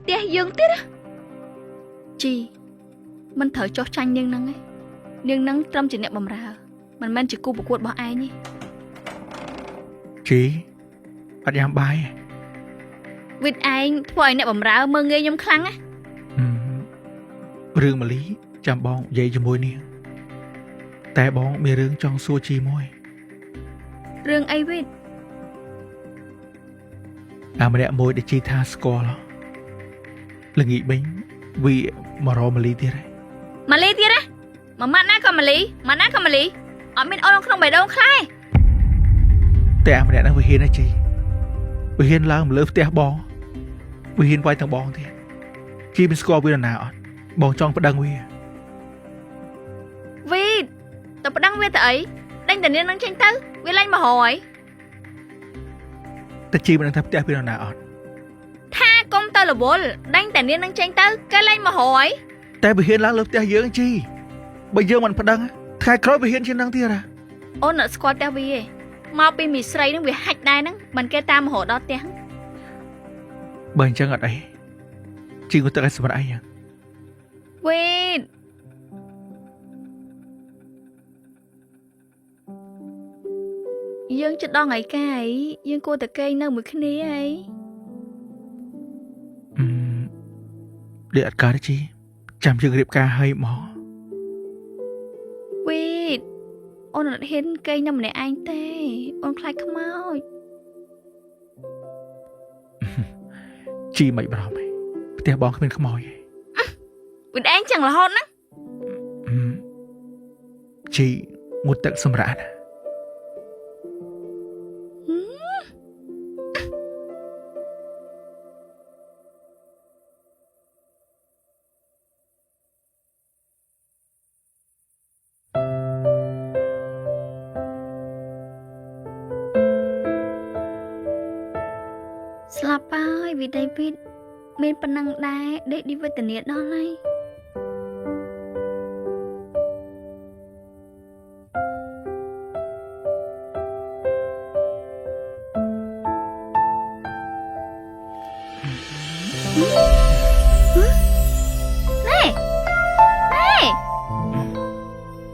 tia dương tiết á. Chi mình thở cho tranh nhưng nắng ấy. Nhưng nắng trong chỉ nệm bầm ra. Mình men chỉ cu một cuộn bỏ ai nhỉ. Chị bắt em bay. Vịt anh thôi nệm bầm ra mơ nghe nhom khăng á. Rương mà lý chăm bong dậy cho môi niên. Tại bong mê rương trong xua chi môi. Rương ai vịt. À mà đẹp môi để chi tha score đó. Là nghĩ bánh vì mà rô mà lý tiết đấy. Mà lý tiết á. Mà mắt ná còn mà lý. Ở bên ôn không phải đâu khai. Tại à mà đẹp nó vì hiên á chị. Vì hiên là một lớp tè bong. Vì hiên quay thằng bong thì chi bên score vì là nào bong trong bắt đăng huy. Vịt tao bắt đăng vi tao ấy. Đánh tao nên nắng tranh tao. Vì lanh mà hỏi. Ta chi bên đang thấp tè vì là nào Tha công tao là bố. Đánh tao nên nắng tranh tao. Cái lanh mà hỏi. Tại vì hiên là lớp tè dưỡng chi. Bây giờ mình bắt đăng khai khói vì hiên trên đăng tiết à. Ôn ở squad tao vì ấy. Mau bị mì sray nó bị hạch đai nó. Mình kêu ta mà hổ đó tiếng. Bởi chẳng ở đây. Chị có tự cái sự vật ấy à. Wait. Dương chết đo ngày ca ấy. Dương cô ta cây nâng một cái ní ấy. Để ạt ca đó chị. Chăm chừng điệp ca hay mỏ. Wait. Ôn là hên cây nâng này anh tê. Ôn khai không mau. Chị mày bảo mày. Tè bóng cái bên không mỏi. Vì anh chẳng là hôn á. Chị ngột tận xâm rã nè. Slap ơi vì David. Mình phần năng đai để đi với tình nhiệt đó này. Này. Này.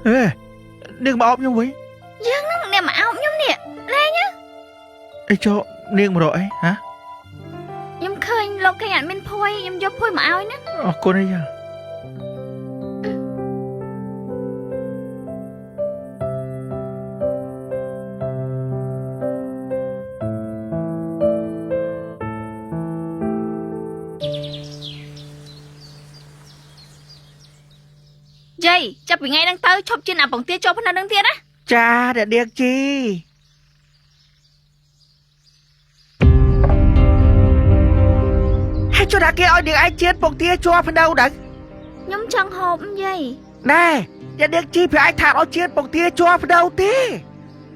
Ê, niên mà ốp nhau vậy. Dương nó nè mà áo nhóm nè. Đây nhá. Ê cho niên mà rồi hả. Nhóm khơi lộc cái ảnh bên phôi. Nhóm vô phôi mà áo ấy nè. Cô này à. Dây, chấp vì ngay đang tới chọc trên ạp bóng tiết cho phần nào đang tiết á. Cha đã điếc chi. Hay cho đã kia ôi điếc ai chết bóng tía cho phần đâu đấng. Nhóm chẳng hộp dây. Nè, đã điếc chi phải ai thả ôi chết bóng tía cho phần đâu tía.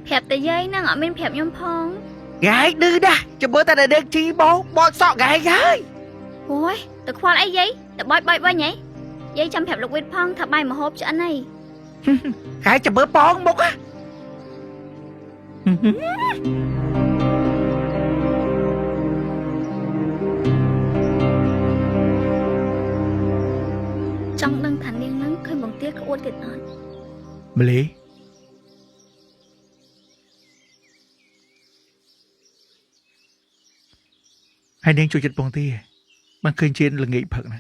Phẹp tới dây năng ở bên phẹp nhóm phong. Gái đưa đà, cho bữa ta đã điếc chi bố, bọn sọ gái gái. Ôi, tự khoan ấy dây, tự bói nhảy. Dây chăm phẹp lục huyết phong thật bay mà hộp cho anh này. Gái cho bữa bóng một á. Trong đăng thành liên nắng khơi bóng tiết có uất tiệt nón. Mà lý. Hai nên cho chất bóng tía. Mà khơi trên là nghị phật nè.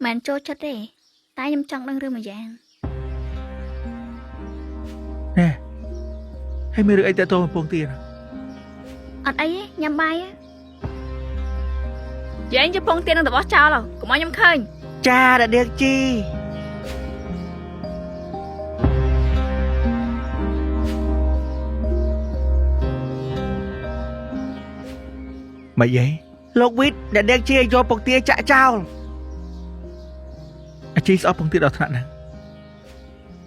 Màn trô chất đấy. Tai nhóm trong đăng rư mà dạng. Nè. Hay mê được ấy tại tôi mà bóng tía nè. Ở ấy nhằm bay á. Vậy anh cho bóng tiết đang tập bó cho rồi. Cũng ai nhóm khơi. Cha đã điếc chi. Mày vậy? Lúc biết đã điếc chi cho bóng tía chạy trao. Chị sẽ bóng tía đào thẳng nè.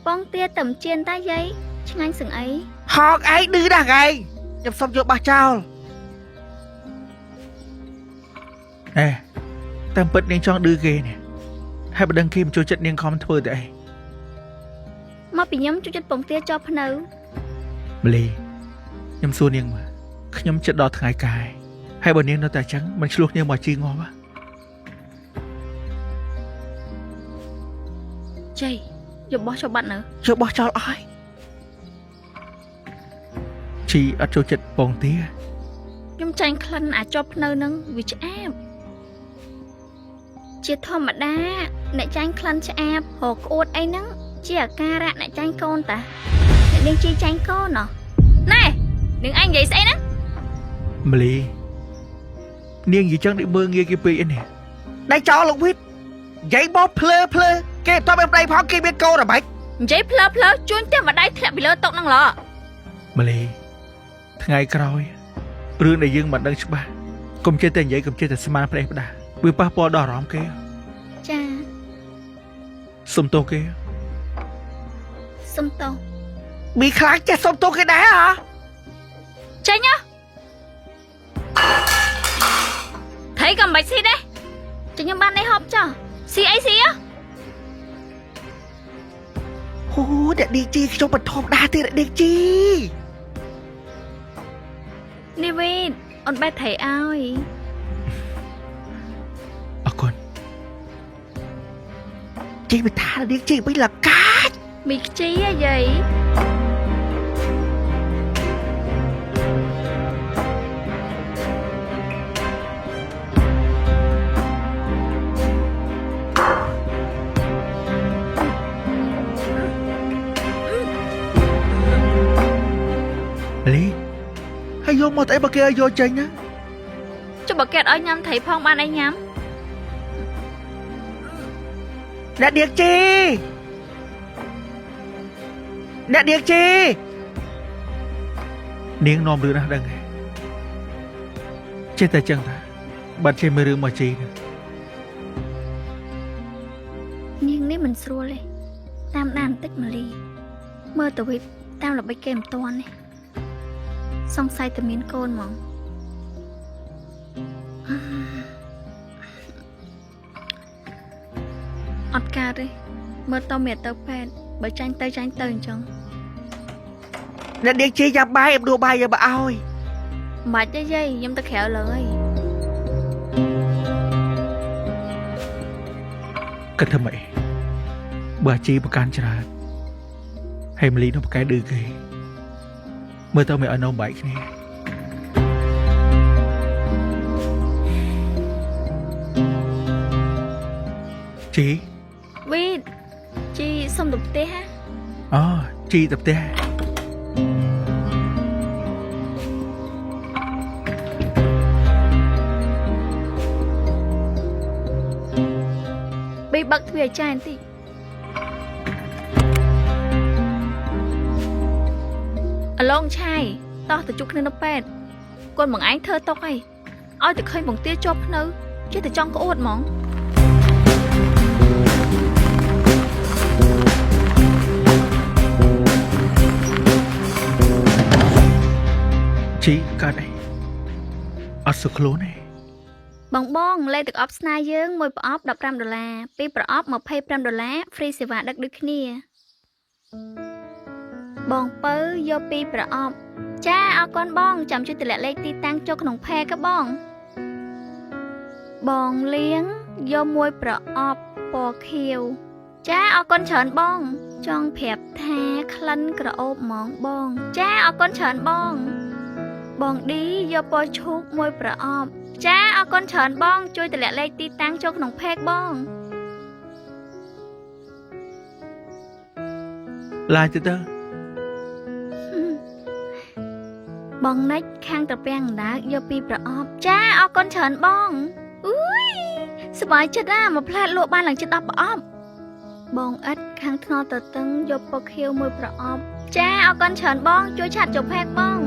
Bóng tiết tầm chiên ta dây. Chứ anh sừng ấy. Họt ấy đưa đà gầy. Nhập xong cho bà trao. Nè. Tâm bật nên cho đưa ghê nè. Hai bà đăng kim cho chất nên không thơ tại. Mà bị nhóm cho chất bóng tiết cho phần nào. Mà lì. Nhóm xua niên mà. Nhóm chất đó thằng ai cài. Hai bà niên nó tài trắng. Mình sluộc niên mà chi ngon quá. ជ័យយកបោះចូលបាត់នៅ យកបោះចោលអស់ហើយជីអត់ចូលចិត្តបងទេ ខ្ញុំចាញ់ក្លិនអាចជាប់ភ្នៅនឹងវាឆ្អាបជាធម្មតាអ្នកចាញ់ក្លិនឆ្អាបរកក្អួតអីហ្នឹងជាអាការៈអ្នកចាញ់កូនតាអ្នកនាងជីចាញ់កូនណោះណែនាងឯងនិយាយស្អីហ្នឹង ម្លីនាងនិយាយចឹងដូចមើងងាយគេពេកឯនេះដៃចោលលោកវិតនិយាយបោះភ្លើគេអត់មានប្តីផងគេមានកូនអ្ហ៎ និយាយភ្លើជួញតែម្ដាយធ្លាក់ពីលើតុហ្នឹងឡោះ ម្លីថ្ងៃក្រោយរឿងដែលយើងមិនដឹងច្បាស់កុំចេះតែនិយាយកុំចេះតែស្មានផ្ដេសផ្ដាស់វាប៉ះពាល់ដល់អារម្មណ៍គេ ចា សុំទោសគេ សុំទោស មីខ្លាចចេះសុំទោសគេដែរហ៎ ចេញហ៎ថៃក៏មិនបាច់ស៊ីដែរចេញខ្ញុំបាននេះហប់ចោះស៊ីអីស៊ីហ៎ អូអ្នកឌីជីខ្ញុំមិនធម្មតាទេអ្នកឌីជី នេះវីតអូនបែរថៃឲ្យ អរគុណជីមិនថាអ្នកឌីជីវិញលកាច មីខ្ជីហ៎យាយ ម្លីហើយយកមកតែបើគេឲ្យយកចេញណា ចុះបើកែតឲ្យញ៉ាំថៃផងបានអីញ៉ាំ អ្នកឌីជីអ្នកឌីជីនាងនាំរឿងណាស់ដឹងទេចេះតែចឹងតាបាត់ចេះមើលរឿងមកជីណា នាងនេះមិនស្រួលទេតាមដានបន្តិចម្លីមើលទៅវីតតាមល្បិចគេមិនតាន់ទេសង្ស័យតែមានកូនហ្មងអត់កើតទេមើលតមានទៅពេទ្យបើចាញ់ទៅអញ្ចឹង អ្នកឌីជីយ៉ាប់បាយដួបាយយកមកឲ្យ មិនបាច់ទេយាយខ្ញុំទៅក្រៅលើហើយ គិតថាម៉េចបើអាជីប្រកាន់ច្រើនហើយម្លីនោះប្រកែឌឺគេមើលទៅមិនឲ្យនៅបែកគ្នាជី វីតជីសុំទៅផ្ទះហ៎ អូជីទៅផ្ទះ បីបើកទ្វារឲ្យចាយបន្តិចអាឡងឆាយតោះទៅជួបគ្នានៅពេទ្យគាត់មកឯងធ្វើតុកអីឲ្យតែឃើញបង្ទាជាប់ភ្នៅចេះតែចង់ក្អួតហ្មង ជីកើតអីអត់សុខខ្លួនទេ បងលេខទឹកអប់ស្នាយើងមួយប្រអប់$15ពីរប្រអប់$25 ហ្វ្រីសេវាដឹកដូចគ្នាបងពៅយកពីរប្រអប់ចាអរគុណបងចាំជួយទម្លាក់លេខទីតាំងចូលក្នុងផេកបងបងលៀងយកមួយប្រអប់ពណ៌ខៀវចាអរគុណច្រើនបងចង់ប្រាប់ថាក្លិនក្រអូបហ្មងបងចាអរគុណច្រើនបងឌីយកពណ៌ឈូកមួយប្រអប់ចាអរគុណច្រើនបងជួយទម្លាក់លេខទីតាំងចូលក្នុងផេកបង ឡាយទៅ បងនិចខាងត្រពាំងដាកយកពីរប្រអប់ចាអរគុណច្រើនបងអុយសប្បាយចិត្តណាមកផ្លែតលក់បានឡើងជិត10ប្រអប់បងអិតខាងថ្នល់តតឹងយកពណ៌ខៀវមួយប្រអប់ចាអរគុណច្រើនបងជួយឆាត់ចូលផេកបង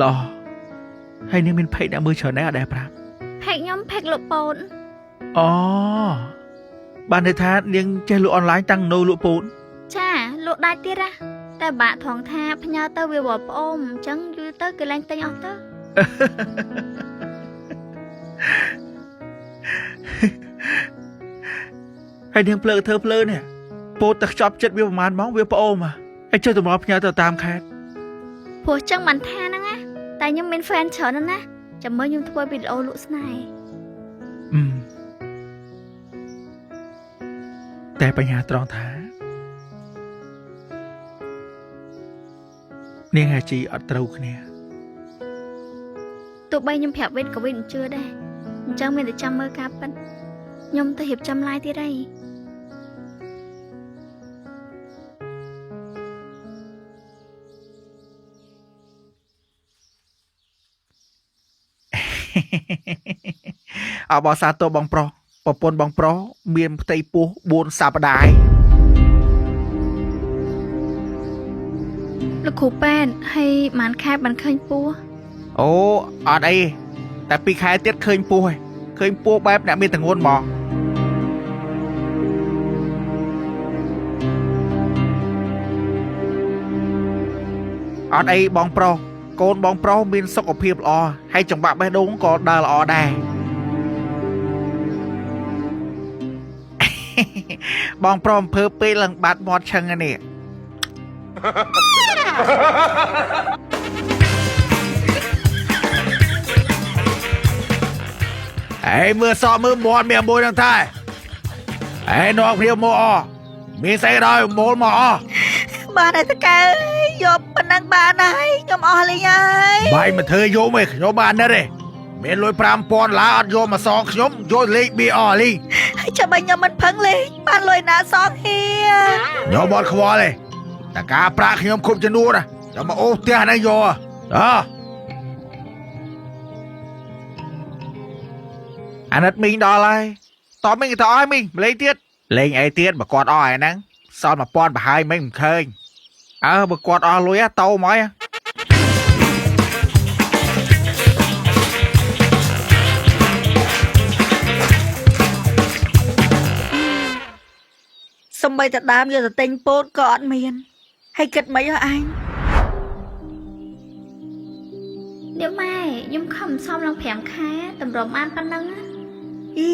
ល្អហើយនាងមានភ័យអ្នកមើលច្រើនដែរអត់ដែរប្រាប់ ផេកខ្ញុំផេកលោកប៉ូន អូ បានន័យថានាងចេះលក់អនឡាញតាំងនៅលក់ពូន ចាលក់ដាច់ទៀតណាតែបាក់ថងថាផ្ញើទៅវាបបប្អូនអញ្ចឹងយូរទៅគេឡើងទិញអស់ទៅ ហើយនាងភ្លើធ្វើភ្លើនេះពោតតែខ្ចប់ចិត្តវាប្រហែលម៉ោងវាប្អូនហើយចុះតម្រូវផ្ញើទៅតាមខេត្ត ព្រោះចឹងមិនថាហ្នឹងណាតែខ្ញុំមាន fan ច្រើនណាស់ចាំមើលខ្ញុំធ្វើវីដេអូលក់ស្នេហ៍ តែបញ្ហាត្រង់ថានាងអាជីអត់ត្រូវគ្នា ទោះបីខ្ញុំប្រាប់វិញក៏វិញមិនជឿដែរអញ្ចឹងមានតែចាំមើលការប៉ិនខ្ញុំទៅរៀបចំឡាយទៀតហើយ អបអរសាទរបងប្រុសប្រពន្ធបងប្រុសមានផ្ទៃពោះ4សប្តាហ៍ លោកគ្រូប៉ែនហើយមិនខែមិនឃើញពោះ អូអត់អីតែ2ខែទៀតឃើញពោះហើយឃើញពោះបែបអ្នកមានទងន់ហ្មងអត់អីបងប្រុសកូនបងប្រុសមានសុខភាពល្អហើយចង្វាក់បេះដូងក៏ដើរល្អដែរ បងប្រុសអំភើពេលឡើងបាត់មាត់ឆឹងនេះ អេមើលសក់មើលមាត់មានមួយនឹងតែអេនอกព្រាវមកអមានស្អីដល់មូលមកអ បានហើយតកែយកប៉ុណ្ណឹងបានហើយខ្ញុំអស់លេងហើយ បាយមកធ្វើយកមកខ្ញុំបាននេះទេមានលុយ5000ឡាអត់យកមកសងខ្ញុំយកលេខ BR លី ហើយចាំបាញ់ខ្ញុំមិនផឹងលេងបានលុយណាសងហៀ ខ្ញុំអត់ខ្វល់ទេតែការប្រាក់ខ្ញុំគ្រប់ចំនួនណាចាំមកអូសផ្ទះហ្នឹងយកអាណិតមីងដល់ហើយតមីងទៅអស់មីងលេងទៀតលេងអីទៀតបើគាត់អស់ហើយហ្នឹងសល់1000ប្រហែលមីងមិនឃើញបើគាត់អស់លុយតោមក សំបីតដើមយកទៅទិញពោតក៏អត់មានហើយគិតមិនអស់អញ នេះម៉ែខ្ញុំខំសំឡើង5ខែតម្រុំបានប៉ុណ្ណឹងណា អី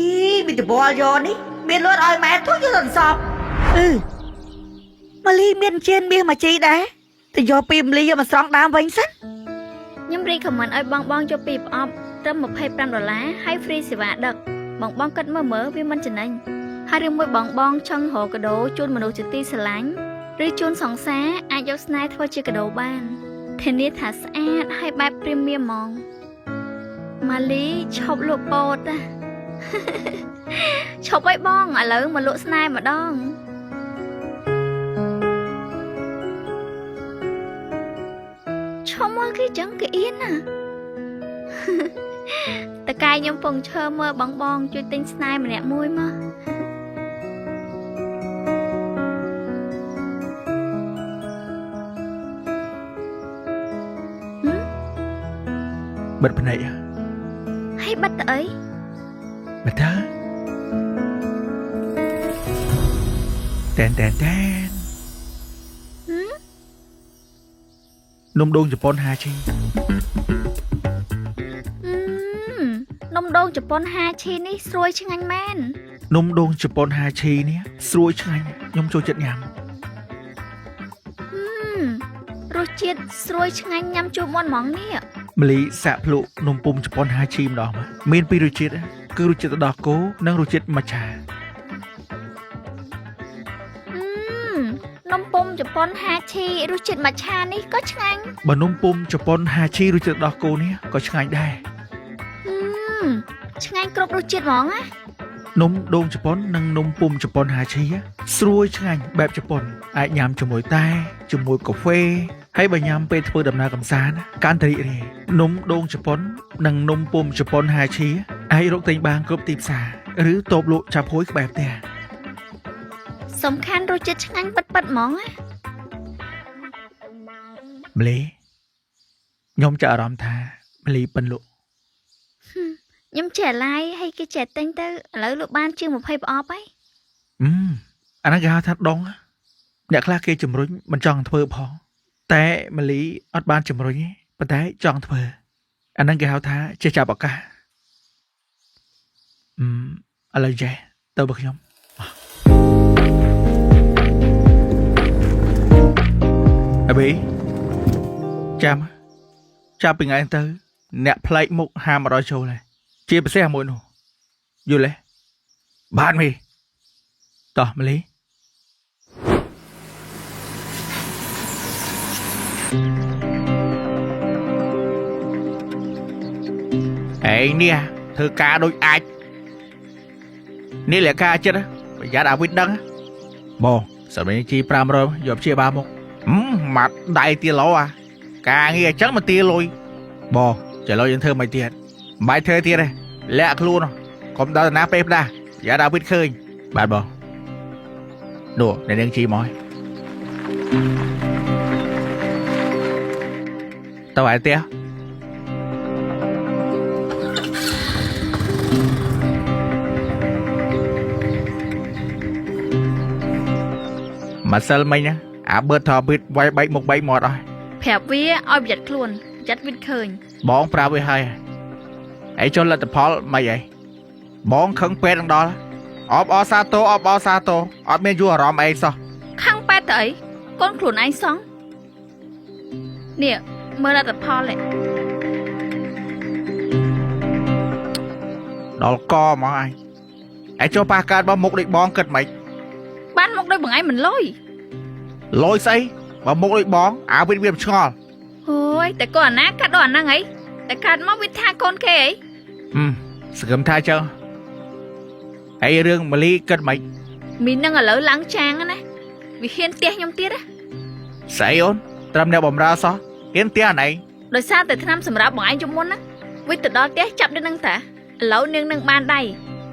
មីតបលយកនេះមានលុយឲ្យម៉ែទុកយកទៅសពម៉ាលីមានជៀនមាសមកជីដែរទៅយកពីម៉ាលីយកមកស្រង់ដើមវិញសិន ខ្ញុំរីកខមមិនឲ្យបងចូលពីប្រអប់ត្រឹម$25ហើយ free សេវាដឹកបងគិតមើលវាមិនចំណេញហើយរឿងមួយបងចង់រកកាដូជូនមនុស្សជាទីស្រឡាញ់ឬជូនសង្សារអាចយកស្នេហ៍ធ្វើជាកាដូបានធានាថាស្អាតហើយបែបព្រីមៀមហ្មងម៉ាលីឈប់លក់ពោតណា ឈប់ឲ្យបងឥឡូវមកលក់ស្នេហ៍ម្ដងឈប់មកគេចឹងគេអៀនណា តកាយខ្ញុំពងឈើមើលបងជួយទិញស្នេហ៍ម្នាក់មួយមក បិទភ្នែក ហើយបាត់ទៅអី បិទទៅតែននំដូងជប៉ុន5ឈី នំដូងជប៉ុន5ឈីនេះស្រួយឆ្ងាញ់មែន នំដូងជប៉ុន5ឈីនេះស្រួយឆ្ងាញ់ខ្ញុំចូលចិត្តញ៉ាំ រសជាតិស្រួយឆ្ងាញ់ញ៉ាំជួបមុនហ្មងនេះ ម្លីសាក់ភ្លុកនំពុំជប៉ុន5ឈីម្ដងមកមានពីររសជាតិគឺរសជាតិទឹកដោះគោនិងរសជាតិម៉ាឆា នំពុំជប៉ុន5ឈីរសជាតិម៉ាឆានេះក៏ឆ្ងាញ់ បើនំពុំជប៉ុន5ឈីរសជាតិទឹកដោះគោនេះក៏ឆ្ងាញ់ដែរ ឆ្ងាញ់គ្រប់រសជាតិហ្មងណា នំដូងជប៉ុននិងនំពុំជប៉ុន5ឈីស្រួយឆ្ងាញ់បែបជប៉ុនអាចញ៉ាំជាមួយតែជាមួយកាហ្វេហើយបើញ៉ាំពេលធ្វើដំណើរកម្សាន្តកាន់តែរីករាយនំដូងជប៉ុននិងនំពុំជប៉ុន5ឈីអាចរកទិញបានគ្រប់ទីផ្សារឬតូបលក់ចាប់ហួយក្បែរផ្ទះ សំខាន់រសជាតិឆ្ងាញ់ពិតៗហ្មងណា ម្លីខ្ញុំចាក់អារម្មណ៍ថាម្លីប៉ិនលក់ ខ្ញុំចេះឡាយហើយគេចេះទិញទៅឥឡូវលក់បានជាង20ប្រអប់ហើយ អាហ្នឹងគេហៅថាដងអ្នកខ្លះគេជំរុញមិនចង់ធ្វើផងតែមលីអត់បានជំរុញទេប៉ុន្តែចង់ធ្វើអាហ្នឹងគេហៅថាចេះចាប់ឱកាសឥឡូវចេះទៅបើខ្ញុំអប៊ីចាំពីថ្ងៃទៅអ្នកផ្លែកមុខហាមអត់ឲ្យចូលទេជាពិសេសមួយនោះយល់ទេបានមីតោះមលីអេនេះធ្វើការដូចអាចនេះលក្ខការចិត្តប្រយ័ត្នអាវិតដឹងបងសម្រាប់ជី500យកព្យាបាលមកម៉ាត់ដៃទាឡោអាការងារអញ្ចឹងមកទាលុយបងចេះលុយយើងធ្វើមិនទៀតមិនបាច់ធ្វើទៀតទេលាក់ខ្លួនកុំដល់ណាពេលផ្ដាស់ប្រយ័ត្នអាវិតឃើញបាទបងនោះអ្នកនាងជីមកទៅឯផ្ទះមកសិលមិញណាអាបឺតថបិតវាយបែកមុខបែកមាត់អស់ប្រាប់វាឲ្យប្រយ័ត្នខ្លួនប្រយ័ត្នវិតឃើញបងប្រាប់វាហើយឯចុះលទ្ធផលមិនអីបងខឹងពេទ្យនឹងដល់អបអសាទោអបអសាទោអត់មានយល់អារម្មណ៍អីសោះខឹងពេទ្យទៅអីកូនខ្លួនឯងសោះនេះមើលលទ្ធផលឯងដល់កមកឯចុះប៉ះកើតបើមុខដូចបងគិតមិនបានមុខដូចបងឯងមិនលុយស្អីបើមុខដូចបងអាវិតវាឆ្ងល់អូយតែកូនអាណាកាត់ដល់អាហ្នឹងអីតែកាត់មកវាថាកូនគេអីសង្ឃឹមថាចឹងហើយរឿងម៉ាលីគិតមិនមីនឹងឥឡូវឡើងចាងណាវាហ៊ានផ្ទះខ្ញុំទៀតណាស្អីអូនត្រឹមអ្នកបំរើសោះហ៊ានផ្ទះអាណៃដោយសារតែឆ្នាំសម្រាប់បងឯងជំមុនណាវិតទៅដល់ផ្ទះចាប់នៅនឹងតាឥឡូវនាងនឹងបានដៃ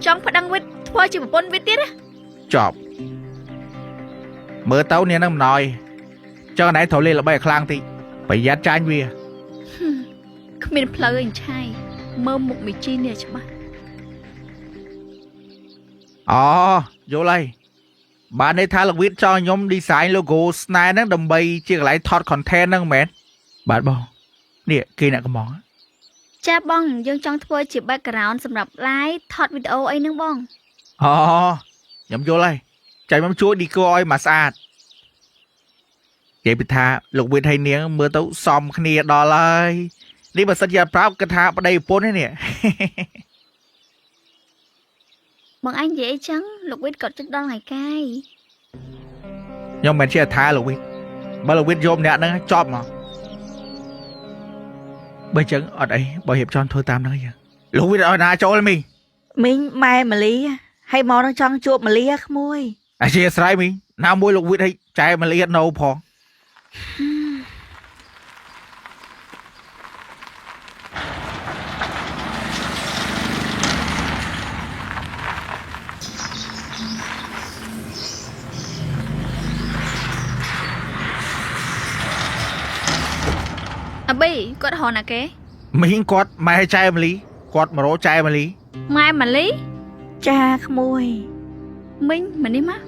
ចង់ប្តឹងវិតធ្វើជាប្រពន្ធវិតទៀតណាចប់មើលទៅនាងនឹងមិនណយចង់ណៃត្រូវលេងល្បីឲ្យខ្លាំងតិចប្រយ័ត្នចាញ់វាគ្មានផ្លូវអីឆាយមើលមុខមីជីនេះច្បាស់អូយល់ហើយបានន័យថាលោកវិតចង់ខ្ញុំ design logo Snare ហ្នឹងដើម្បីជាកន្លែងថត content ហ្នឹងមែនបាទបងនេះគេអ្នកកំងចាបងយើងចង់ធ្វើជា background សម្រាប់ live ថតវីដេអូអីហ្នឹងបងអូខ្ញុំយល់ហើយចាញ់ខ្ញុំជួយ decor ឲ្យមកស្អាតនិយាយពីថាលោកវិតហើយនាងមើលទៅសមគ្នាដល់ហើយនេះបើសិនជាប្រាប់គិតថាប្តីប្រពន្ធទេនេះបងអញនិយាយអីចឹងលោកវិតគាត់ចិត្តដល់ថ្ងៃកាយខ្ញុំមិនជាថាលោកវិតបើលោកវិតយកម្នាក់ហ្នឹងចប់មកបើចឹងអត់អីបើរៀបចំធ្វើតាមហ្នឹងចឹងលោកវិតឲ្យណាចូលមីមីងម៉ែម៉ាលីហើយមកនឹងចង់ជួបម៉ាលីក្មួយអធិស្ឋានមីណាមួយលោកវិតឲ្យចែម៉ាលីនៅផងអាប៊ីគាត់ហៅណាគេមីងគាត់ម៉ែចែម៉ាលីគាត់មករកចែម៉ាលីម៉ែម៉ាលីចាក្មួយមីងមកនេះមក